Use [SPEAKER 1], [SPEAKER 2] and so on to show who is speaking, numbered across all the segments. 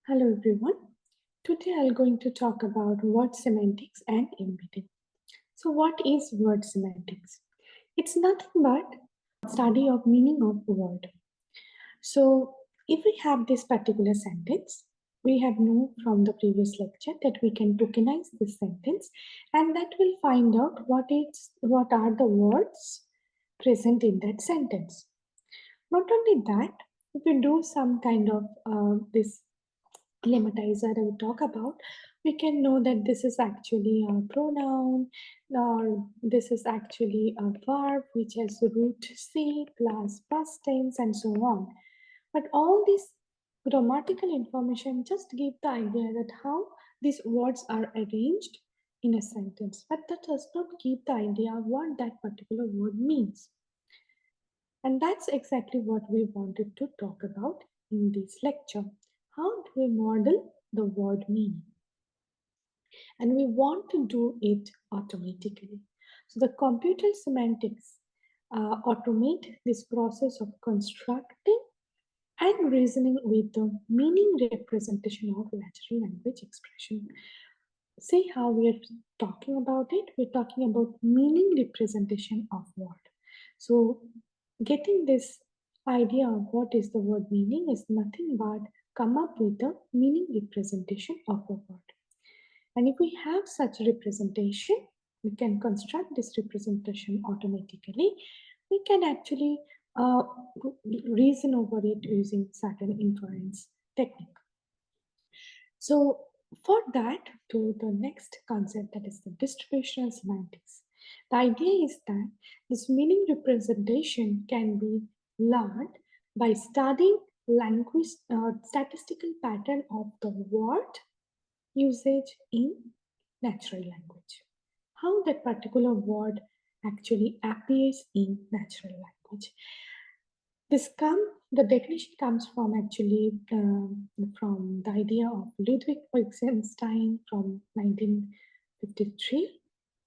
[SPEAKER 1] Hello everyone. Today I'm going to talk about word semantics and embedding. So what is word semantics? It's nothing but study of meaning of word. So if we have this particular sentence, we have known from the previous lecture that we can tokenize this sentence and that will find out what are the words present in that sentence. Not only that, if you do some kind of this lemmatizer I will talk about, we can know that this is actually a pronoun or this is actually a verb which has root C plus past tense and so on. But all this grammatical information just give the idea that how these words are arranged in a sentence, but that does not give the idea what that particular word means. And that's exactly what we wanted to talk about in this lecture. How do we model the word meaning? And we want to do it automatically. So the computer semantics automate this process of constructing and reasoning with the meaning representation of natural language expression. See how we are talking about it? We're talking about meaning representation of word. So getting this idea of what is the word meaning is nothing but come up with the meaning representation of a word. And if we have such representation, we can construct this representation automatically. We can actually uh, reason over it using certain inference technique. So for that, to the next concept, that is the distributional semantics. The idea is that this meaning representation can be learned by studying language statistical pattern of the word usage in natural language. How that particular word actually appears in natural language. The definition comes from actually from the idea of Ludwig Wittgenstein from 1953.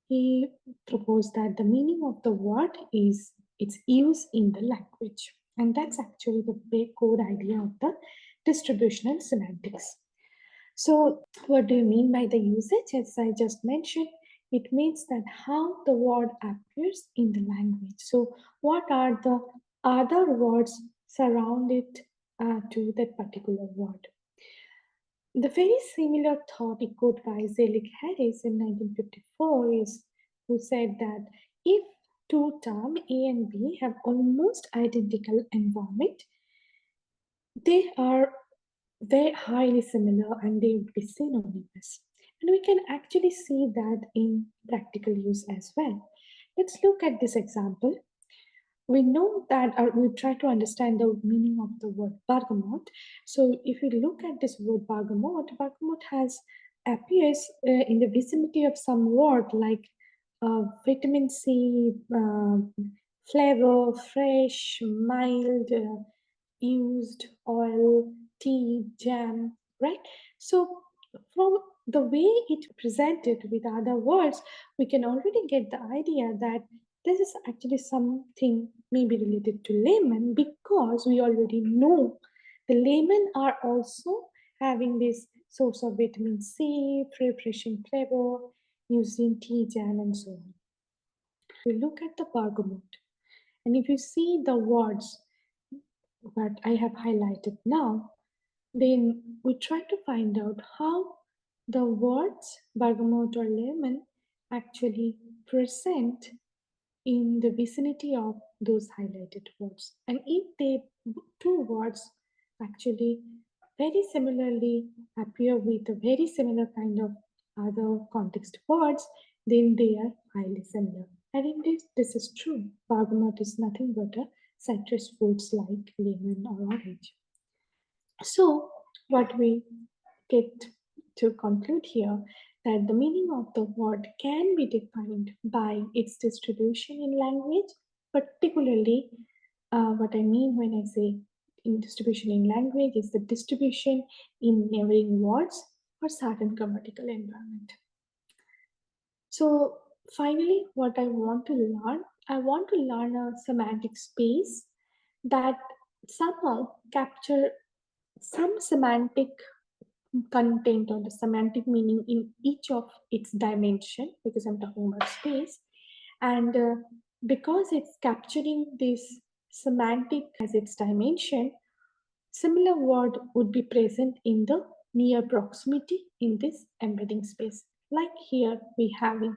[SPEAKER 1] He proposed that the meaning of the word is its use in the language. And that's actually the big core idea of the distributional semantics. So what do you mean by the usage? As I just mentioned, it means that how the word appears in the language. So what are the other words surrounded to that particular word? The very similar thought echoed by Zelig Harris in 1954 is who said that if two terms A and B have almost identical environment, they are very highly similar and they would be synonymous. And we can actually see that in practical use as well. Let's look at this example. We know that we try to understand the meaning of the word bergamot. So if we look at this word bergamot has appears in the vicinity of some word like vitamin C, flavor, fresh, mild, used, oil, tea, jam, right? So from the way it presented with other words, we can already get the idea that this is actually something maybe related to lemon because we already know the lemon are also having this source of vitamin C, refreshing flavor, used in tea, jam, and so on. We look at the bergamot, and if you see the words that I have highlighted now, then we try to find out how the words bergamot or lemon actually present in the vicinity of those highlighted words. And if they two words actually very similarly appear with a very similar kind of other context words, then they are highly similar. And in this is true. Bergamot is nothing but a citrus fruits like lemon or orange. So what we get to conclude here that the meaning of the word can be defined by its distribution in language, particularly what I mean when I say in distribution in language is the distribution in neighboring words or certain grammatical environment. So finally, what I want to learn a semantic space that somehow capture some semantic content or the semantic meaning in each of its dimension, because I'm talking about space. And because it's capturing this semantic as its dimension, similar word would be present in the near proximity in this embedding space. Like here we having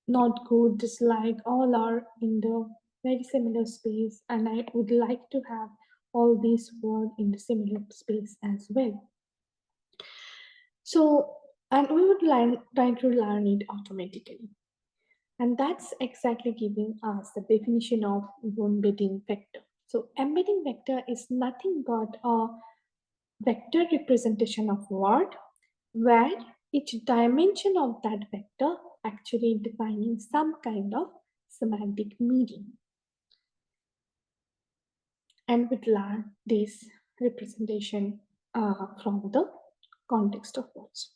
[SPEAKER 1] not good, dislike, all are in the very similar space, and I would like to have all these words in the similar space as well. So, and we would try to learn it automatically. And that's exactly giving us the definition of embedding vector. So embedding vector is nothing but a vector representation of word where each dimension of that vector actually defining some kind of semantic meaning. And we learn this representation from the context of words.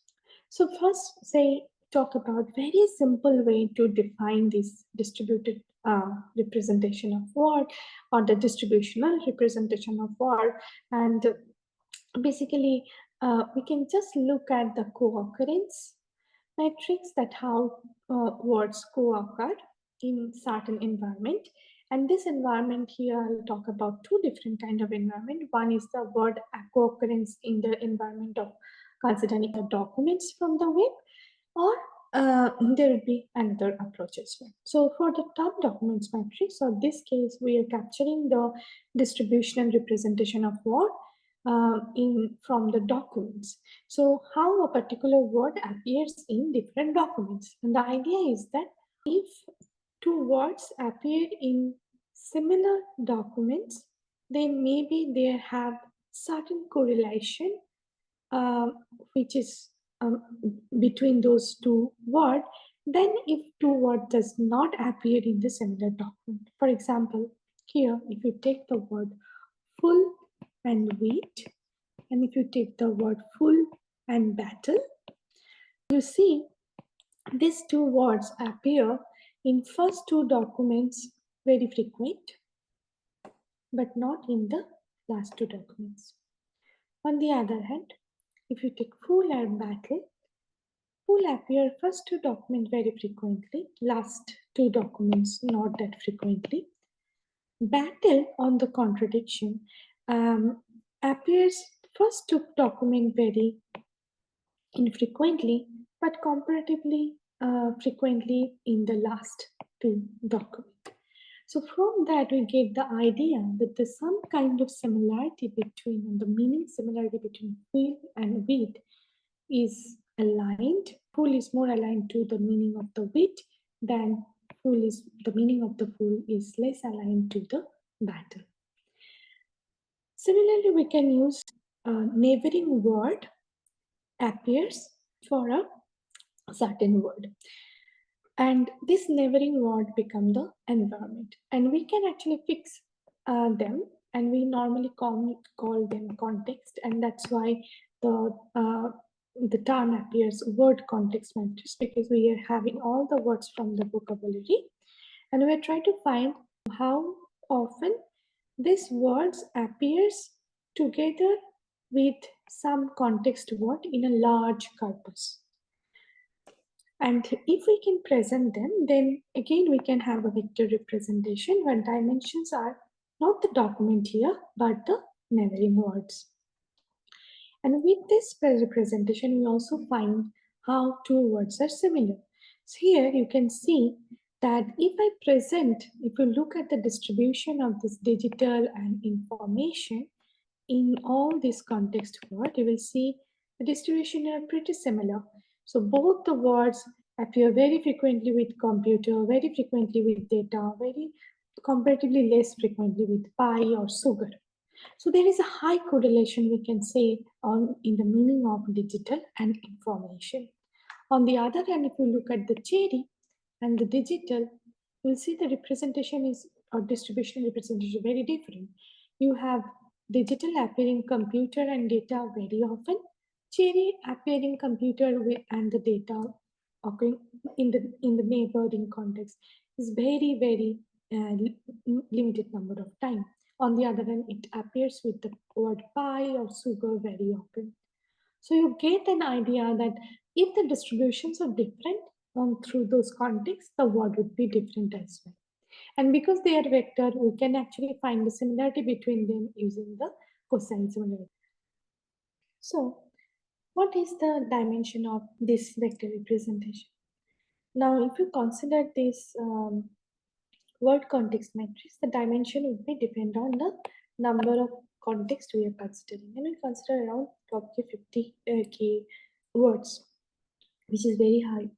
[SPEAKER 1] So first, say, talk about very simple way to define this distributed representation of word or the distributional representation of word. And basically, we can just look at the co-occurrence matrix, that how words co-occur in certain environment. And this environment here, I'll talk about two different kind of environment. One is the word co-occurrence in the environment of considering the documents from the web, or there will be another approach as well. So for the top documents matrix, so this case, we are capturing the distributional representation of word from the documents. So how a particular word appears in different documents. And the idea is that if two words appear in similar documents, then maybe they have certain correlation which is between those two words. Then if two words does not appear in the similar document, for example, here if you take the word full and wheat, and if you take the word full and battle, you see these two words appear in first two documents very frequent, but not in the last two documents. On the other hand, if you take full and battle, full appear first two documents very frequently, last two documents not that frequently. Battle, on the contradiction, appears first two document very infrequently, but comparatively frequently in the last two documents. So from that, we get the idea that there's some kind of similarity between, and the meaning similarity between full and wheat is aligned. Full is more aligned to the meaning of the wheat than full is, the meaning of the full is less aligned to the battle. Similarly, we can use a neighboring word appears for a certain word. And this neighboring word become the environment. And we can actually fix them, and we normally call them context, and that's why the term appears word context matrix, because we are having all the words from the vocabulary, and we are trying to find how often these words appears together with some context word in a large corpus. And if we can present them, then again we can have a vector representation where dimensions are not the document here, but the neighboring words. And with this representation, we also find how two words are similar. So here you can see that if I present, if you look at the distribution of this digital and information in all these context words, you will see the distribution are pretty similar. So both the words appear very frequently with computer, very frequently with data, very comparatively less frequently with pie or sugar. So there is a high correlation, we can say, in the meaning of digital and information. On the other hand, if you look at the cherry and the digital, you'll see the representation is, or distribution representation, very different. You have digital appearing computer and data very often, cherry appearing computer and the data occurring in the neighboring context is very limited number of time. On the other hand, it appears with the word pie or sugar very often. So you get an idea that if the distributions are different through those contexts, the word would be different as well. And because they are vector, we can actually find the similarity between them using the cosine similarity. So what is the dimension of this vector representation? Now, if you consider this word context matrix, the dimension would be depend on the number of context we are considering. And we consider around probably 50k words, which is very high.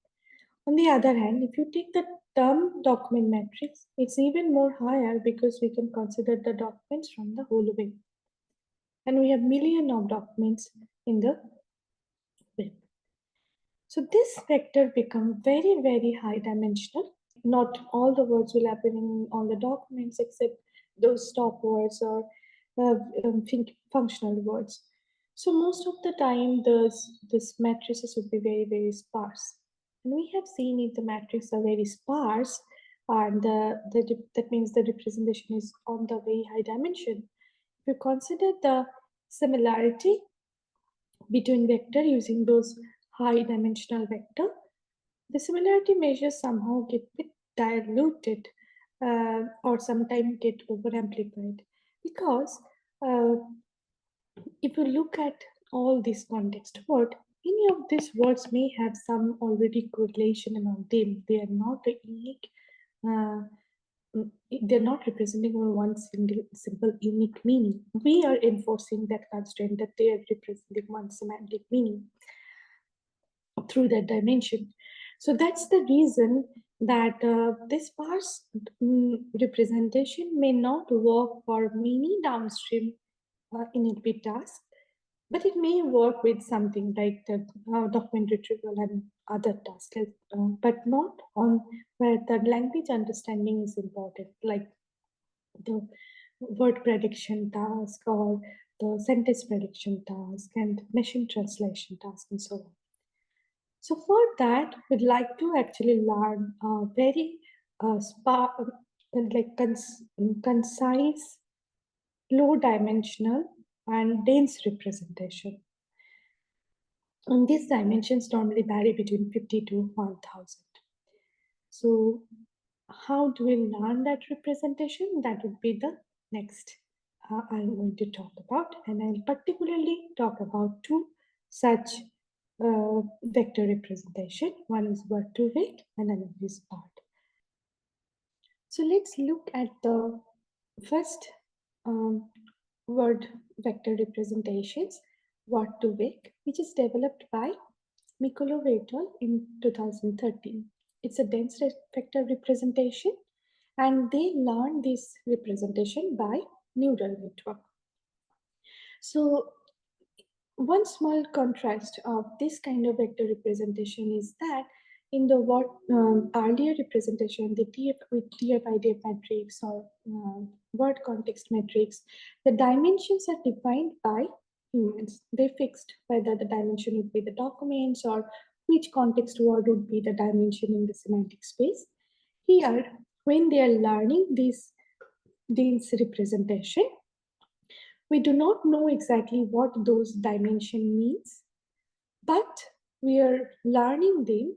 [SPEAKER 1] On the other hand, if you take the term document matrix, it's even more higher because we can consider the documents from the whole web. And we have million of documents in the web. So this vector become very, very high dimensional. Not all the words will appear in all the documents except those stop words or functional words. So most of the time, this matrices would be very, very sparse. And we have seen if the matrices are very sparse, and that means the representation is on the very high dimension. If you consider the similarity between vector using those high dimensional vector, the similarity measures somehow get bit diluted or sometimes get over amplified because uh, if you look at all these context word, any of these words may have some already correlation among them. They are not a unique. Uh, they're not representing one single simple unique meaning. We are enforcing that constraint that they are representing one semantic meaning through that dimension. So that's the reason that this sparse representation may not work for many downstream NLP tasks, but it may work with something like the document retrieval and other tasks, but not on where the language understanding is important, like the word prediction task or the sentence prediction task and machine translation task and so on. So for that, we'd like to actually learn a very concise, low dimensional, and dense representation. And these dimensions normally vary between 50 to 1000. So how do we learn that representation? That would be the next I'm going to talk about. And I'll particularly talk about two such vector representation. One is word to vec and another is BERT. So let's look at the first word vector representations, word to vec, which is developed by Mikolov et al. In 2013. It's a dense vector representation, and they learned this representation by neural network. So one small contrast of this kind of vector representation is that in the earlier representation, the TF-IDF matrix or word context matrix, the dimensions are defined by humans. They fixed whether the dimension would be the documents or which context word would be the dimension in the semantic space. Here, when they are learning this dense representation, we do not know exactly what those dimension means, but we are learning them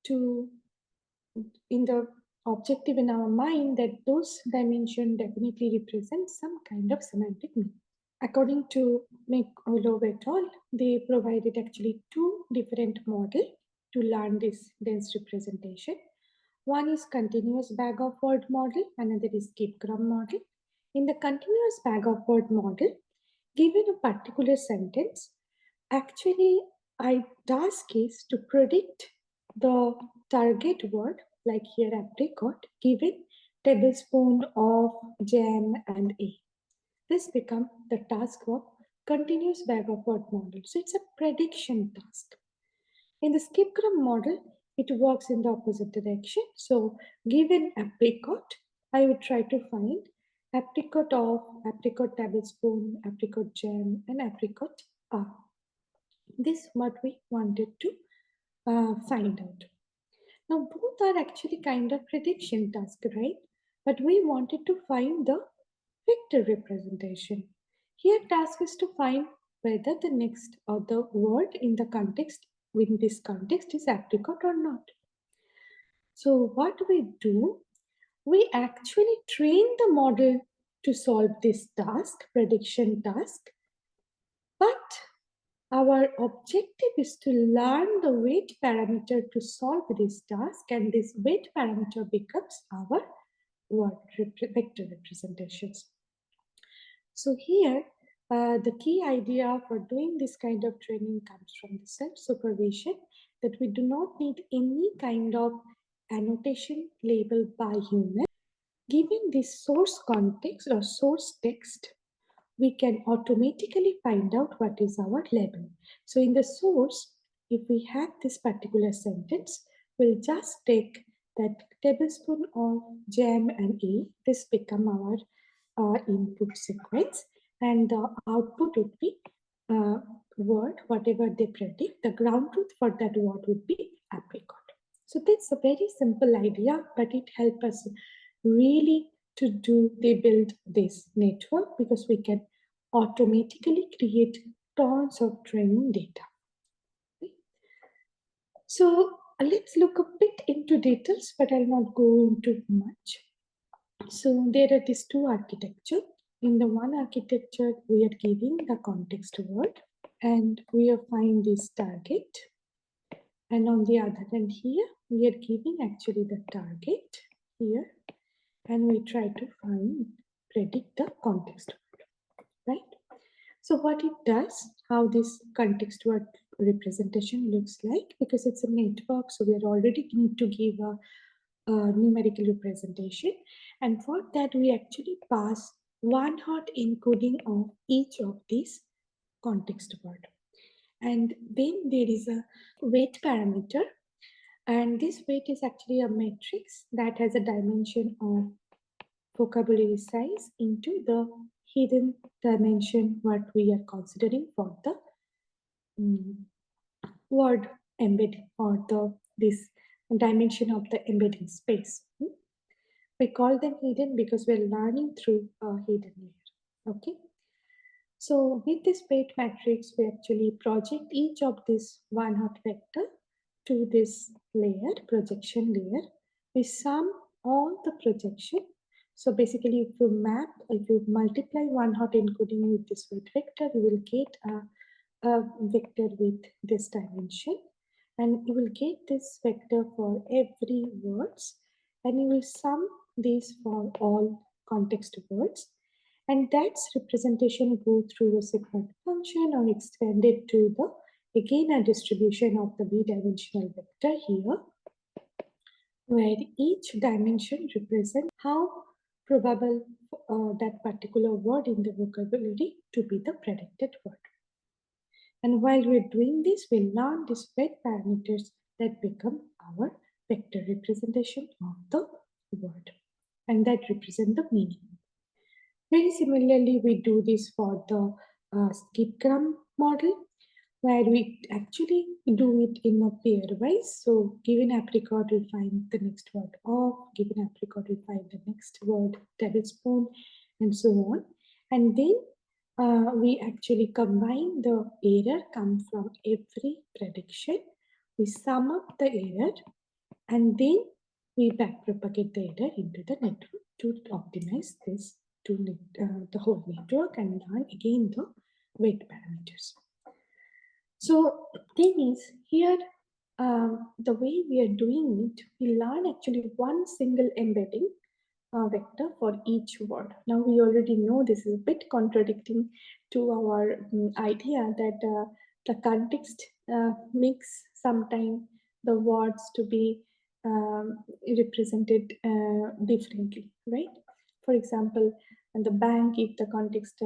[SPEAKER 1] to in the objective in our mind that those dimension definitely represent some kind of semantic meaning. According to Mikolov et al., they provided actually two different models to learn this dense representation. One is continuous bag of word model, another is skip-gram model. In the continuous bag of word model, given a particular sentence, actually our task is to predict the target word, like here apricot, given tablespoon of jam and a. This becomes the task of continuous bag of word model. So it's a prediction task. In the skip-gram model, it works in the opposite direction. So given apricot, I would try to find apricot of, apricot tablespoon, apricot jam, and apricot R. This is what we wanted to find out. Now both are actually kind of prediction task, right? But we wanted to find the vector representation. Here task is to find whether the next or the word in the context, in this context, is apricot or not. So what we do, we actually train the model to solve this task, prediction task, but our objective is to learn the weight parameter to solve this task, and this weight parameter becomes our word vector representations. So here, the key idea for doing this kind of training comes from the self-supervision, that we do not need any kind of annotation labeled by human. Given this source context or source text, we can automatically find out what is our label. So in the source, if we have this particular sentence, we'll just take that tablespoon of jam and E. This become our input sequence, and the output would be word, whatever they predict. The ground truth for that word would be apricot. So that's a very simple idea, but it helps us really to build this network, because we can automatically create tons of training data. So let's look a bit into details, but I'll not go into much. So there are these two architectures. In the one architecture, we are giving the context word, and we are finding this target. And on the other hand here, we are giving actually the target here, and we try to predict the context word, right? So what it does, how this context word representation looks like, because it's a network, so we are already need to give a numerical representation, and for that we actually pass one hot encoding of each of these context word, and then there is a weight parameter, and this weight is actually a matrix that has a dimension of vocabulary size into the hidden dimension what we are considering for the word embedding, or this dimension of the embedding space. We call them hidden because we're learning through a hidden layer. Okay. So with this weight matrix, we actually project each of this one hot vector to this layer, projection layer. We sum all the projection. So basically, if you multiply one hot encoding with this weight vector, you will get a vector with this dimension, and you will get this vector for every words, and you will sum these for all context words, and that's representation go through a segment function or extended to the again a distribution of the b-dimensional vector here, where each dimension represents how probable that particular word in the vocabulary to be the predicted word. And while we're doing this, we learn these weight parameters that become our vector representation of the word, and that represent the meaning. Very similarly, we do this for the skip-gram model, where we actually do it in a pairwise. So given apricot, we find the next word off, given apricot, we find the next word tablespoon, and so on. And then we actually combine the error come from every prediction. We sum up the error, and then we backpropagate the error into the network to optimize this to the whole network and learn again the weight parameters. So thing is here, the way we are doing it, we learn actually one single embedding vector for each word. Now we already know this is a bit contradicting to our idea that the context makes sometimes the words to be represented differently, right? For example, in the bank, if the context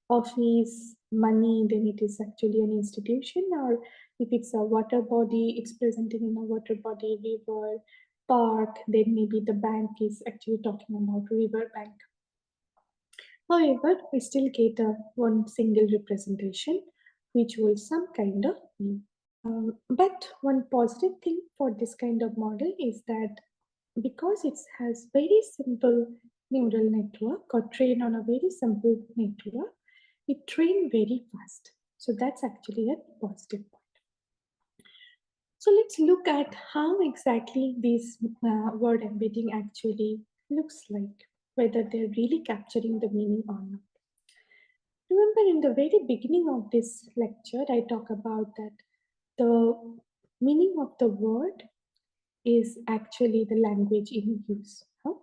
[SPEAKER 1] office, money, then it is actually an institution, or if it's a water body, it's presented in a water body, river, park, then maybe the bank is actually talking about river bank. However, we still get one single representation, which will some kind of mean. But one positive thing for this kind of model is that because it has very simple neural network or train on a very simple network, it train very fast. So that's actually a positive point. So let's look at how exactly this word embedding actually looks like, whether they're really capturing the meaning or not. Remember, in the very beginning of this lecture, I talk about that the meaning of the word is actually the language in use, huh?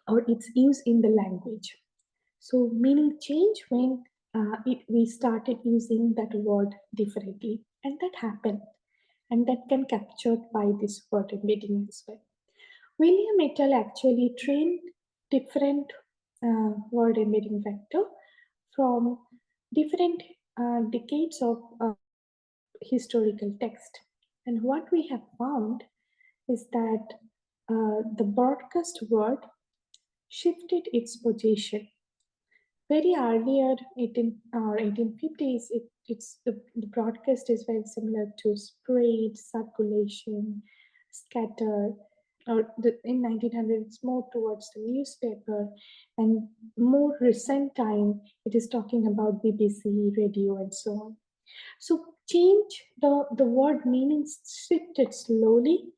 [SPEAKER 1] Or its use in the language. So meaning change when we started using that word differently, and that happened, and that can captured by this word embedding as well. William et al. Actually trained different word embedding vector from different decades of historical text. And what we have found is that the broadcast word shifted its position. Very earlier, 18 or 1850s, the broadcast is very similar to spread, circulation, scatter, or in 1900 it's more towards the newspaper, and more recent time it is talking about BBC, radio, and so on. So change the word meaning shifted slowly,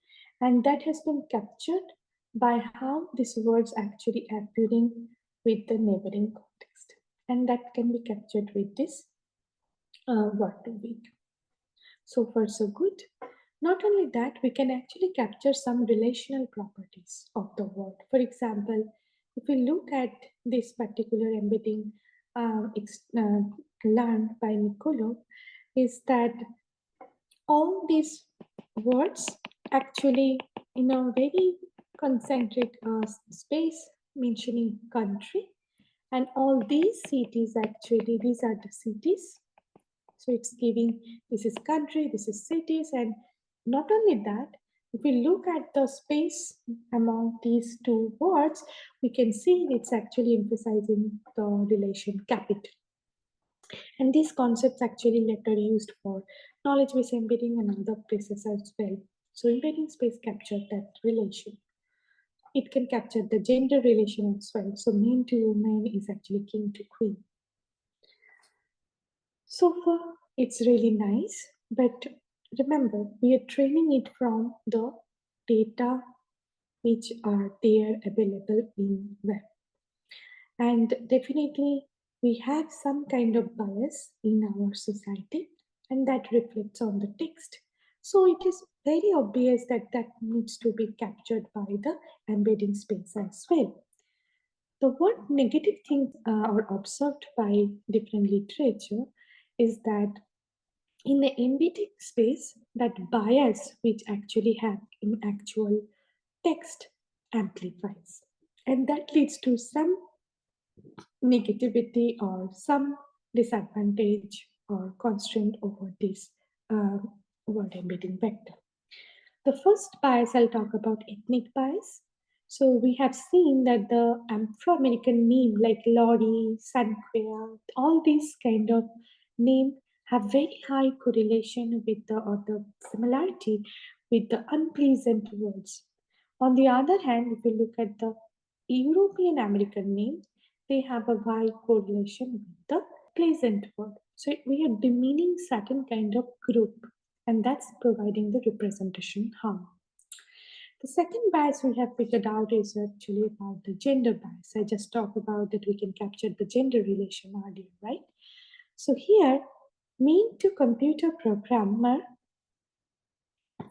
[SPEAKER 1] and that has been captured by how these words actually appearing with the neighboring context, and that can be captured with this word to week. So far so good. Not only that, we can actually capture some relational properties of the word. For example, if we look at this particular embedding learned by Niccolo, is that all these words actually in a very concentric space mentioning country, and all these cities actually, these are the cities. So it's giving this is country, this is cities, and not only that, if we look at the space among these two words, we can see it's actually emphasizing the relation capital. And these concepts actually later used for knowledge-based embedding and other places as well. So embedding space captured that relation. It can capture the gender relation as well. So man to woman is actually king to queen. So far, it's really nice, but remember, we are training it from the data which are there available in web. And definitely, we have some kind of bias in our society, and that reflects on the text. So it is very obvious that that needs to be captured by the embedding space as well. The what negative things are observed by different literature is that in the embedding space, that bias which actually have in actual text amplifies, and that leads to some negativity or some disadvantage or constraint over this uh, word embedding vector. The first bias I'll talk about ethnic bias. So we have seen that the Afro-American name like Lori, Sanquia, all these kind of names have very high correlation with the or the similarity with the unpleasant words. On the other hand, if you look at the European American names, they have a high correlation with the pleasant word. So we are demeaning certain kind of group, and that's providing the representation harm. The second bias we have figured out is actually about the gender bias. I just talked about that we can capture the gender relation earlier, right? So here, mean to computer programmer,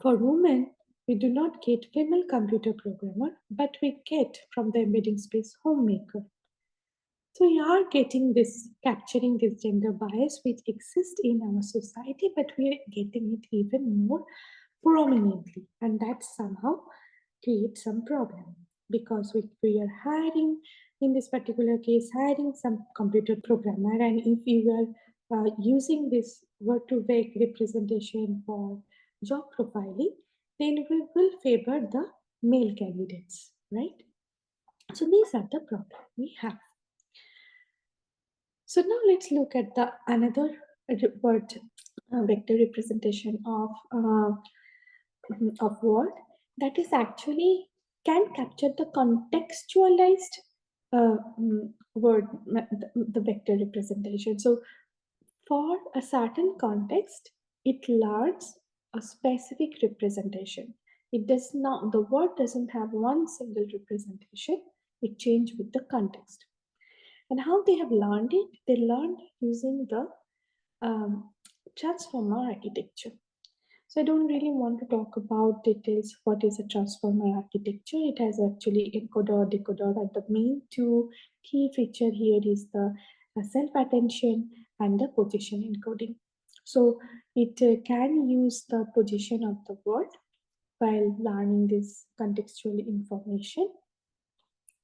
[SPEAKER 1] for women, we do not get female computer programmer, but we get from the embedding space homemaker. So we are getting this, capturing this gender bias which exists in our society, but we are getting it even more prominently, and that somehow creates some problem because we are hiring, in this particular case, hiring some computer programmer, and if you are using this word-to-vec representation for job profiling, then we will favor the male candidates, right? So these are the problems we have. So now let's look at the another word vector representation of word that is actually can capture the contextualized word, the vector representation. So For a certain context, it learns a specific representation. It does not, the word doesn't have one single representation, it changes with the context. And how they have learned it? They learned using the um, transformer architecture. So I don't really want to talk about details what is a transformer architecture. It has actually encoder, decoder, and the main two key feature here is the self-attention and the position encoding. So it can use the position of the word while learning this contextual information,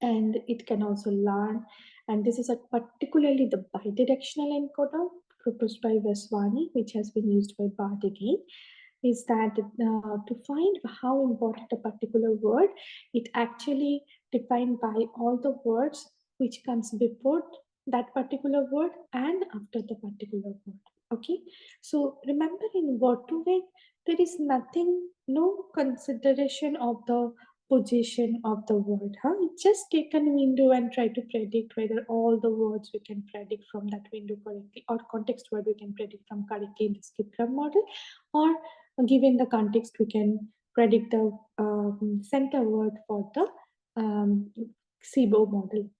[SPEAKER 1] and it can also learn, and this is a particularly the bidirectional encoder proposed by Vaswani, which has been used by BERT again, is that to find how important a particular word, it actually defined by all the words which comes before that particular word and after the particular word. Okay, so remember in word to word, there is nothing, no consideration of the position of the word. Just take a window and try to predict whether all the words we can predict from that window correctly, or context word we can predict from correctly in the skip-gram model, or given the context we can predict the center word for the SIBO model.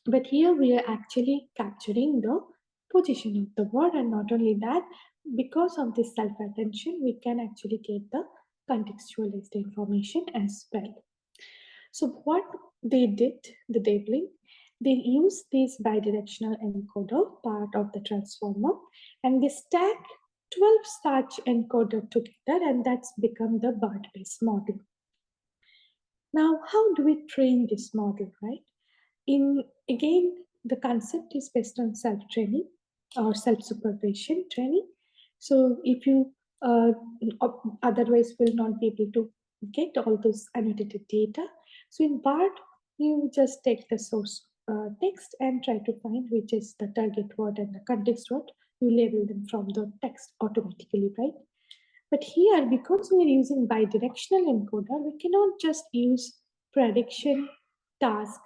[SPEAKER 1] But here we are actually capturing the position of the word, and not only that, because of this self-attention, we can actually get the contextualized information as well. So what they did, the Devlin, they used this bidirectional encoder, part of the transformer, and they stack 12 such encoder together, and that's become the BERT-based model. Now, how do we train this model, right? Again, the concept is based on self-training or self-supervision training. So if you otherwise will not be able to get all those annotated data. So in BERT, you just take the source text and try to find which is the target word and the context word. You label them from the text automatically, right? But here, because we are using bidirectional encoder, we cannot just use prediction task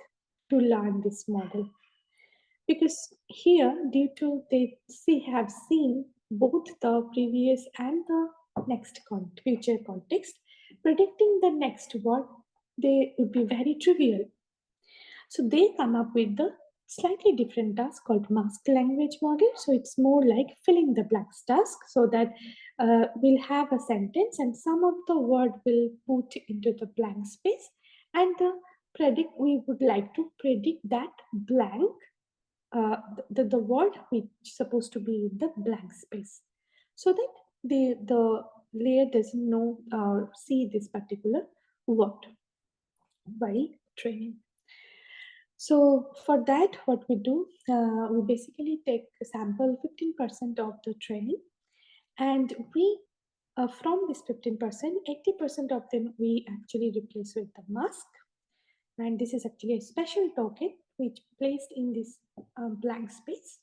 [SPEAKER 1] to learn this model. Because here, due to they have seen both the previous and the next future context, predicting the next word, they would be very trivial. So they come up with the slightly different task called masked language model. So it's more like filling the blanks task, so that we'll have a sentence and some of the word will put into the blank space, and we would like to predict that blank, the word which is supposed to be in the blank space, so that the layer doesn't know see this particular word by training. So for that, what we do, we basically take a sample 15% of the training, and we from this 15%, 80% of them we actually replace with the mask, and this is actually a special token which placed in this blank space,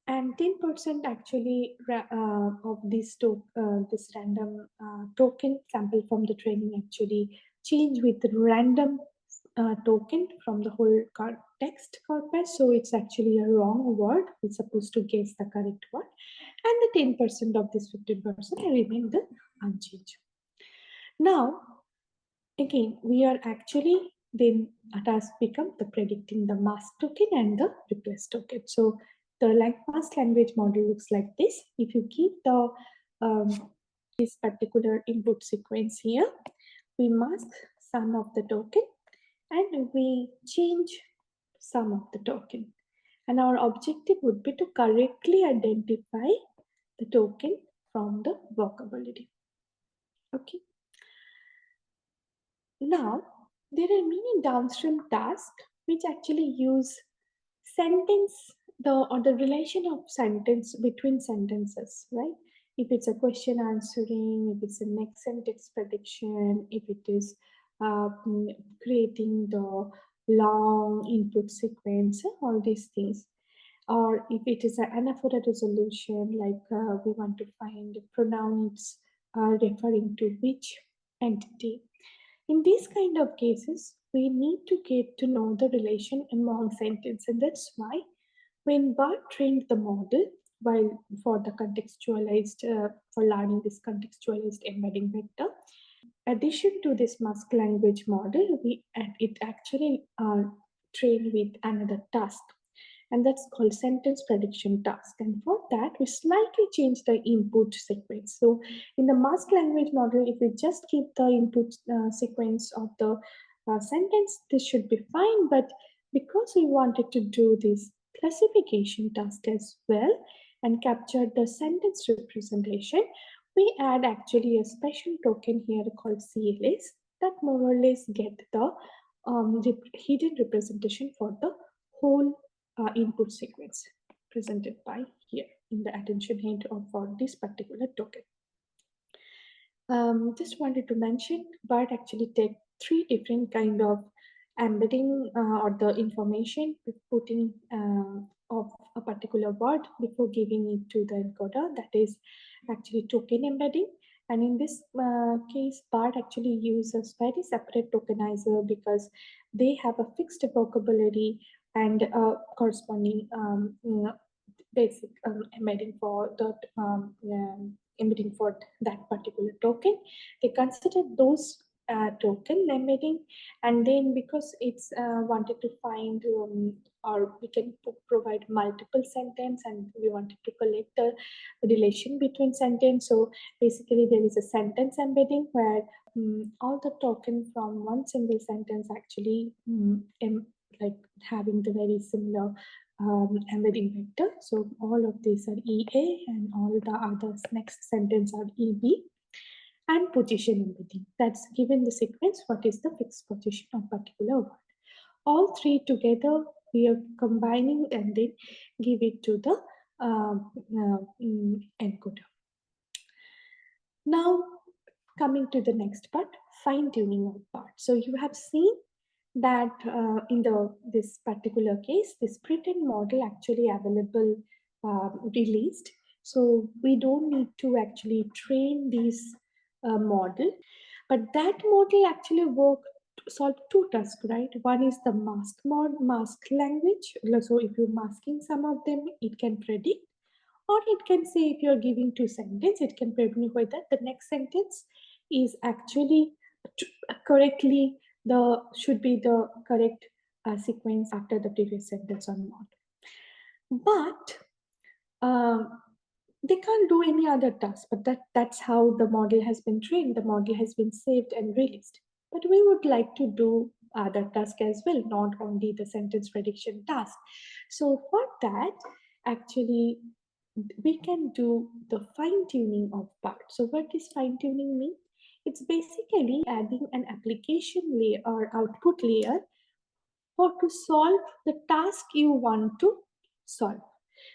[SPEAKER 1] and 10% actually of this random token sample from the training actually change with the random token from the whole text corpus. So it's actually a wrong word. It's supposed to guess the correct word. And the 10% of this 15% remain the unchanged. Now, again, we are actually then a task become the predicting the mask token and the replace token. So the mask language model looks like this. If you keep the this particular input sequence here, we mask some of the token and we change some of the token. And our objective would be to correctly identify the token from the vocabulary. Okay. Now, there are many downstream tasks which actually use the relation of sentence between sentences, right? If it's a question answering, if it's a next sentence prediction, if it is creating the long input sequence, all these things. Or if it is an anaphora resolution, like we want to find pronouns referring to which entity. In these kind of cases, we need to get to know the relation among sentences, and that's why when BERT trained the model, while for the contextualized, for learning this contextualized embedding vector. Addition to this mask language model, it actually trained with another task, and that's called sentence prediction task. And for that, we slightly change the input sequence. So in the mask language model, if we just keep the input sequence of the sentence, this should be fine. But because we wanted to do this classification task as well and capture the sentence representation, we add actually a special token here called CLS that more or less get the hidden representation for the whole input sequence presented by here in the attention head or for this particular token. Just wanted to mention, BERT actually take 3 different kind of embedding or the information putting of a particular word before giving it to the encoder. That is actually token embedding. And in this case, BERT actually uses very separate tokenizer because they have a fixed vocabulary and corresponding basic embedding for the embedding for that particular token. They consider those token embedding, and then because it's wanted to find or we can provide multiple sentence and we wanted to collect the relation between sentence. So basically there is a sentence embedding where all the token from one single sentence actually like having the very similar embedding vector. So all of these are EA and all the others next sentence are EB. And position embedding. That's given the sequence, what is the fixed position of particular word. All 3 together, we are combining and then give it to the encoder. Now, coming to the next part, fine-tuning of BERT. So you have seen that in this particular case, this pretend model actually available released. So we don't need to actually train this model, but that model actually solve 2 tasks, right? One is the mask language. So if you're masking some of them, it can predict, or it can say if you're giving 2 sentences, it can predict whether the next sentence is actually correctly should be the correct sequence after the previous sentence or not. But they can't do any other task, but that's how the model has been trained. The model has been saved and released. But we would like to do other tasks as well, not only the sentence prediction task. So for that, actually, we can do the fine-tuning of BERT. So what does fine-tuning mean? It's basically adding an application layer or output layer to solve the task you want to solve.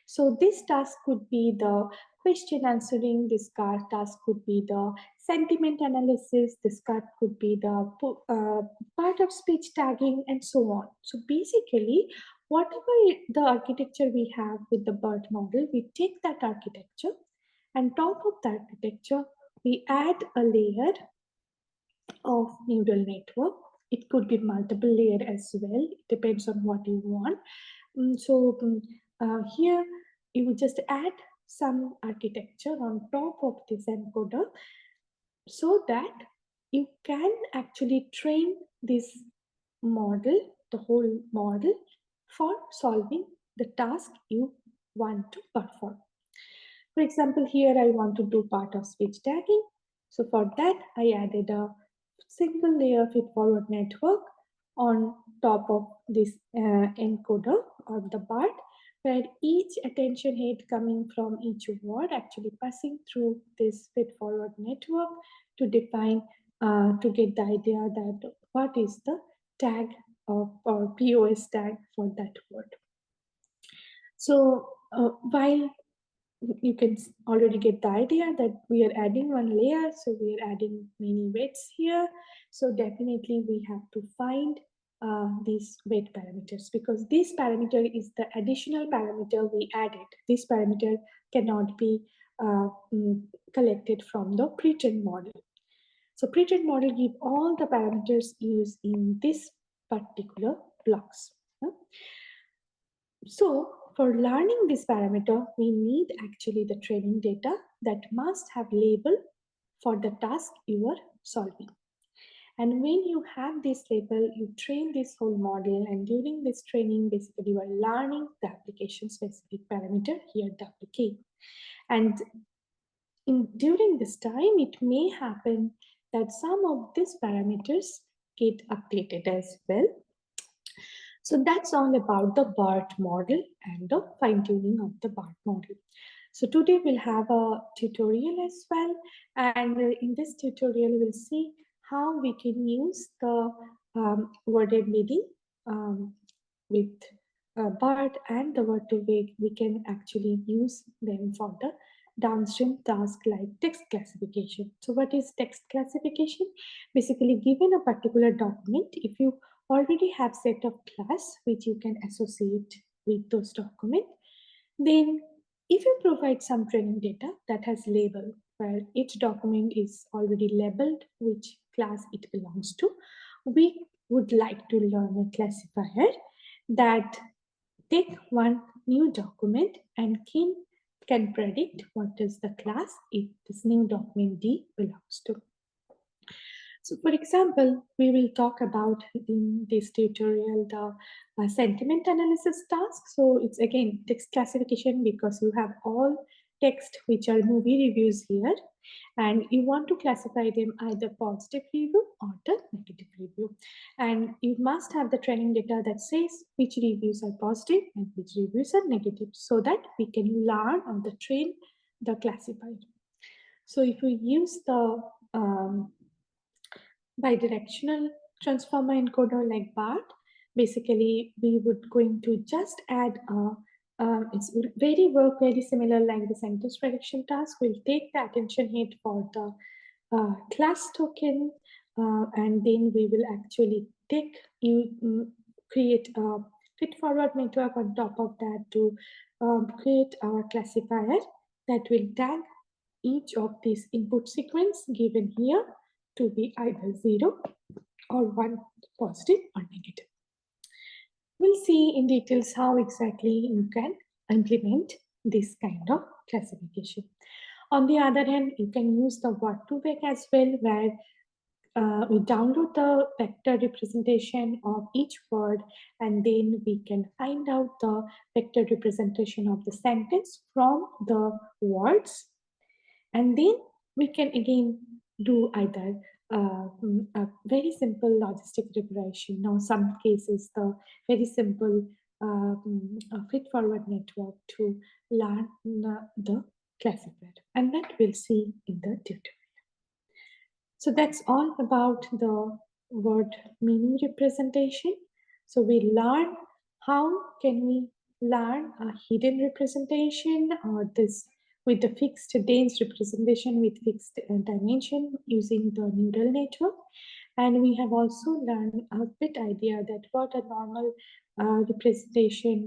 [SPEAKER 1] So this task could be the question answering, this task could be the sentiment analysis, this could be the part of speech tagging, and so on. So basically, whatever the architecture we have with the BERT model, we take that architecture, and top of the architecture, we add a layer of neural network. It could be multiple layer as well. It depends on what you want. Here you would just add some architecture on top of this encoder so that you can actually train this model, the whole model, for solving the task you want to perform. For example, here I want to do part of speech tagging. So for that, I added a single layer feed-forward network on top of this encoder or the BERT, where each attention head coming from each word actually passing through this feed-forward network to define, to get the idea that what is the tag or POS tag for that word. So while you can already get the idea that we are adding one layer, so we are adding many weights here. So definitely we have to find these weight parameters, because this parameter is the additional parameter we added. This parameter cannot be collected from the pre-trained model. So pre-trained model give all the parameters used in this particular blocks. So for learning this parameter, we need actually the training data that must have label for the task you are solving. And when you have this label, you train this whole model, and during this training, basically you are learning the application specific parameter, here WK. And during this time, it may happen that some of these parameters get updated as well. So that's all about the BERT model and the fine-tuning of the BERT model. So today we'll have a tutorial as well, and in this tutorial we'll see how we can use the word embedding with BERT and the word2vec. We can actually use them for the downstream task like text classification. So what is text classification? Basically, given a particular document, if you already have set of class which you can associate with those documents, then if you provide some training data that has label where each document is already labeled which class it belongs to, we would like to learn a classifier that take one new document and can predict what is the class if this new document D belongs to. So for example, we will talk about in this tutorial the sentiment analysis task. So it's again text classification because you have all text which are movie reviews here, and you want to classify them either positive review or the negative review. And you must have the training data that says which reviews are positive and which reviews are negative so that we can learn on the train the classifier. So if we use the bidirectional transformer encoder like BERT, basically we would going to just add it's very similar like the sentence prediction task. We'll take the attention hit for the class token, and then we will actually create a feed-forward network on top of that to create our classifier that will tag each of these input sequence given here to be either 0 or 1, positive or negative. We'll see in details how exactly you can implement this kind of classification. On the other hand, you can use the word2vec as well, where we download the vector representation of each word, and then we can find out the vector representation of the sentence from the words. And then we can again do either a very simple logistic regression, or some cases the very simple feed-forward network to learn the classifier, and that we'll see in the tutorial. So that's all about the word meaning representation. So we learn how can we learn a hidden representation or this with the fixed dense representation with fixed dimension using the neural network. And we have also learned a bit idea that what a normal representation,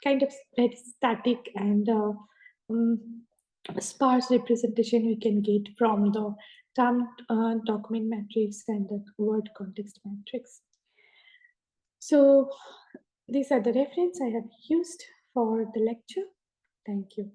[SPEAKER 1] kind of very static and sparse representation we can get from the term document matrix and the word context matrix. So these are the reference I have used for the lecture. Thank you.